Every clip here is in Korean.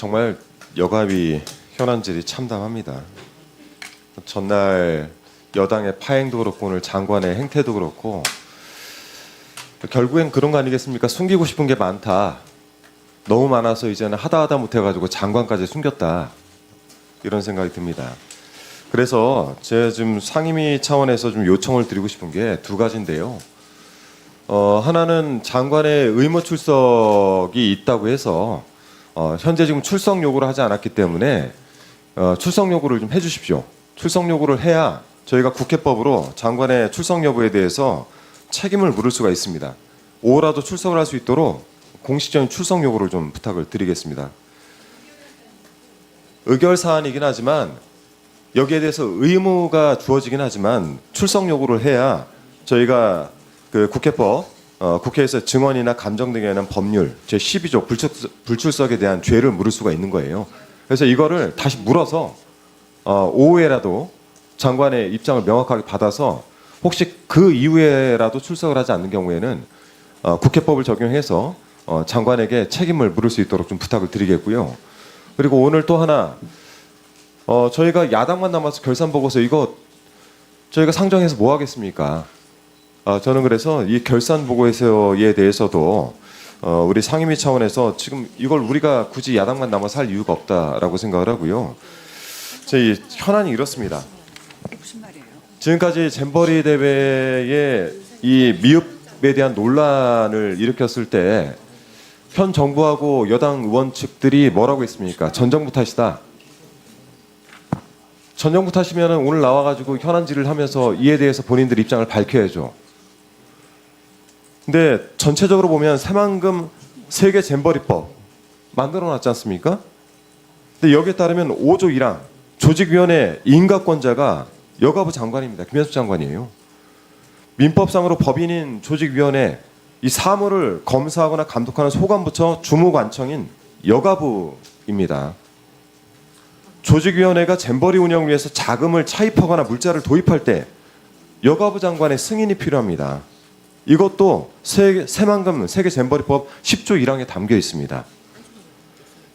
정말 여가비 현안질이 참담합니다. 전날 여당의 파행도 그렇고 오늘 장관의 행태도 그렇고 결국엔 그런 거 아니겠습니까? 숨기고 싶은 게 많다. 너무 많아서 이제는 하다 못해가지고 장관까지 숨겼다. 이런 생각이 듭니다. 그래서 제가 좀 상임위 차원에서 좀 요청을 드리고 싶은 게 두 가지인데요. 하나는 장관의 의무 출석이 있다고 해서 현재 지금 출석 요구를 하지 않았기 때문에 출석 요구를 좀 해주십시오. 출석 요구를 해야 저희가 국회법으로 장관의 출석 여부에 대해서 책임을 물을 수가 있습니다. 오후라도 출석을 할 수 있도록 공식적인 출석 요구를 좀 부탁을 드리겠습니다. 의결 사안이긴 하지만 여기에 대해서 의무가 주어지긴 하지만 출석 요구를 해야 저희가 그 국회법 국회에서 증언이나 감정 등에 관한 법률 제12조 불출석에 대한 죄를 물을 수가 있는 거예요. 그래서 이거를 다시 물어서 오후에라도 장관의 입장을 명확하게 받아서 혹시 그 이후에라도 출석을 하지 않는 경우에는 국회법을 적용해서 장관에게 책임을 물을 수 있도록 좀 부탁을 드리겠고요. 그리고 오늘 또 하나 저희가 야당만 남아서 결산 보고서 이거 저희가 상정해서 뭐 하겠습니까? 저는 그래서 이 결산 보고서에 대해서도 우리 상임위 차원에서 지금 이걸 우리가 굳이 야당만 남아서 할 이유가 없다라고 생각을 하고요. 저희 현안이 이렇습니다. 무슨 말이에요? 지금까지 잼버리 대회의 이 미흡에 대한 논란을 일으켰을 때 현 정부하고 여당 의원 측들이 뭐라고 했습니까? 전 정부 탓이다. 전 정부 탓이면 오늘 나와가지고 현안질을 하면서 이에 대해서 본인들 입장을 밝혀야죠. 근데 전체적으로 보면 새만금 세계 잼버리법 만들어놨지 않습니까? 근데 여기에 따르면 5조 1항 조직위원회 인가권자가 여가부 장관입니다. 김현수 장관이에요. 민법상으로 법인인 조직위원회 이 사무를 검사하거나 감독하는 소관부처 주무관청인 여가부입니다. 조직위원회가 잼버리 운영을 위해서 자금을 차입하거나 물자를 도입할 때 여가부 장관의 승인이 필요합니다. 이것도 새만금 세계 잼버리법 10조 1항에 담겨 있습니다.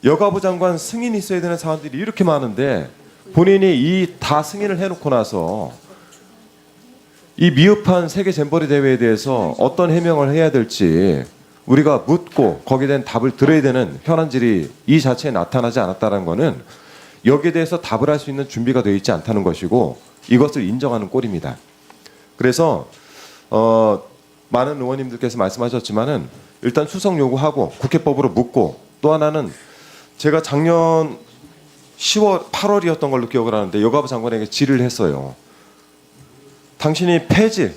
여가부 장관 승인이 있어야 되는 사안들이 이렇게 많은데 본인이 이 다 승인을 해놓고 나서 이 미흡한 세계 잼버리 대회에 대해서 어떤 해명을 해야 될지 우리가 묻고 거기에 대한 답을 들어야 되는 현안질이 이 자체에 나타나지 않았다는 것은 여기에 대해서 답을 할 수 있는 준비가 되어 있지 않다는 것이고 이것을 인정하는 꼴입니다. 그래서 많은 의원님들께서 말씀하셨지만은 일단 출석 요구하고 국회법으로 묻고 또 하나는 제가 작년 10월 8월이었던 걸로 기억을 하는데 여가부 장관에게 질의를 했어요. 당신이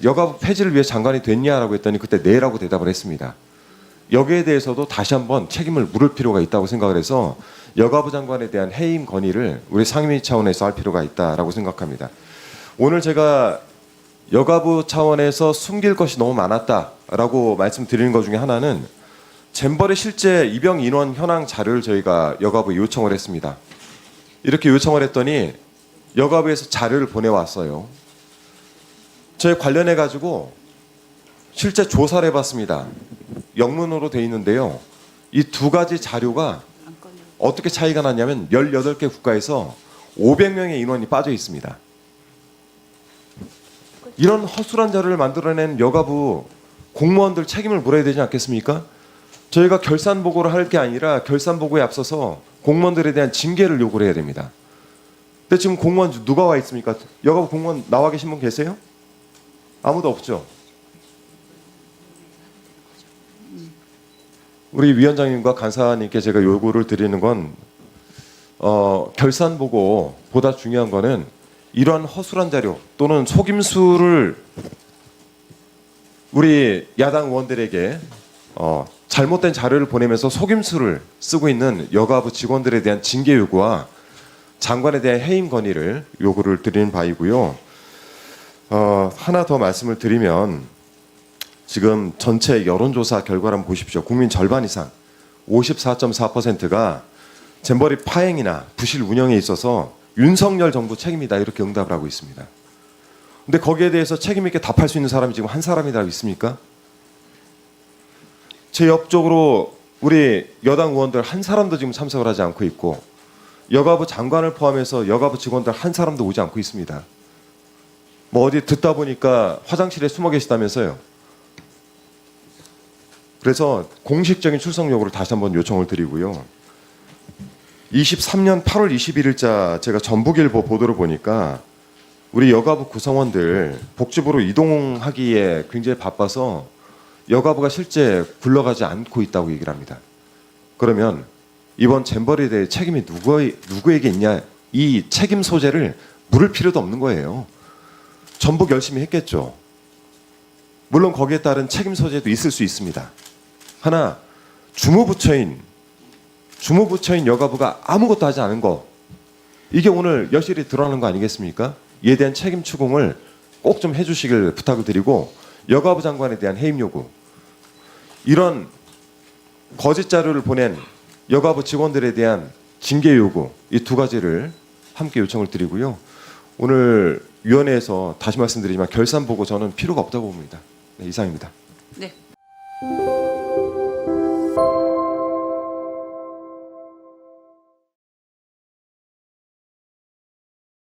여가부 폐지를 위해 장관이 됐냐라고 했더니 그때 네라고 대답을 했습니다. 여기에 대해서도 다시 한번 책임을 물을 필요가 있다고 생각을 해서 여가부 장관에 대한 해임 건의를 우리 상임위 차원에서 할 필요가 있다라고 생각합니다. 오늘 제가 여가부 차원에서 숨길 것이 너무 많았다라고 말씀드리는 것 중에 하나는 잼버리 실제 입영 인원 현황 자료를 저희가 여가부에 요청을 했습니다. 이렇게 요청을 했더니 여가부에서 자료를 보내왔어요. 저희 관련해 가지고 실제 조사를 해봤습니다. 영문으로 돼 있는데요. 이 두 가지 자료가 어떻게 차이가 났냐면 18개 국가에서 500명의 인원이 빠져 있습니다. 이런 허술한 자료를 만들어낸 여가부 공무원들 책임을 물어야 되지 않겠습니까? 저희가 결산 보고를 할 게 아니라 결산 보고에 앞서서 공무원들에 대한 징계를 요구를 해야 됩니다. 근데 지금 공무원 누가 와 있습니까? 여가부 공무원 나와 계신 분 계세요? 아무도 없죠. 우리 위원장님과 간사님께 제가 요구를 드리는 건 결산 보고보다 중요한 거는 이러한 허술한 자료 또는 속임수를 우리 야당 의원들에게 잘못된 자료를 보내면서 속임수를 쓰고 있는 여가부 직원들에 대한 징계 요구와 장관에 대한 해임 건의를 요구를 드리는 바이고요. 하나 더 말씀을 드리면 지금 전체 여론조사 결과를 한번 보십시오. 국민 절반 이상 54.4%가 잼버리 파행이나 부실 운영에 있어서 윤석열 정부 책임이다 이렇게 응답을 하고 있습니다. 근데 거기에 대해서 책임 있게 답할 수 있는 사람이 지금 한 사람이라고 있습니까? 제 옆쪽으로 우리 여당 의원들 한 사람도 지금 참석을 하지 않고 있고 여가부 장관을 포함해서 여가부 직원들 한 사람도 오지 않고 있습니다. 뭐 어디 듣다 보니까 화장실에 숨어 계시다면서요. 그래서 공식적인 출석 여부를 다시 한번 요청을 드리고요. 23년 8월 21일자 제가 전북일보 보도를 보니까 우리 여가부 구성원들 복지부로 이동하기에 굉장히 바빠서 여가부가 실제 굴러가지 않고 있다고 얘기를 합니다. 그러면 이번 잼버리에 대해 책임이 누구에게 있냐, 이 책임 소재를 물을 필요도 없는 거예요. 전북 열심히 했겠죠. 물론 거기에 따른 책임 소재도 있을 수 있습니다. 하나, 주무부처인 여가부가 아무것도 하지 않은 거, 이게 오늘 여실히 드러나는 거 아니겠습니까? 이에 대한 책임 추궁을 꼭 좀 해주시길 부탁을 드리고, 여가부 장관에 대한 해임 요구, 이런 거짓 자료를 보낸 여가부 직원들에 대한 징계 요구, 이 두 가지를 함께 요청을 드리고요. 오늘 위원회에서 다시 말씀드리지만 결산 보고 저는 필요가 없다고 봅니다. 네, 이상입니다. 네.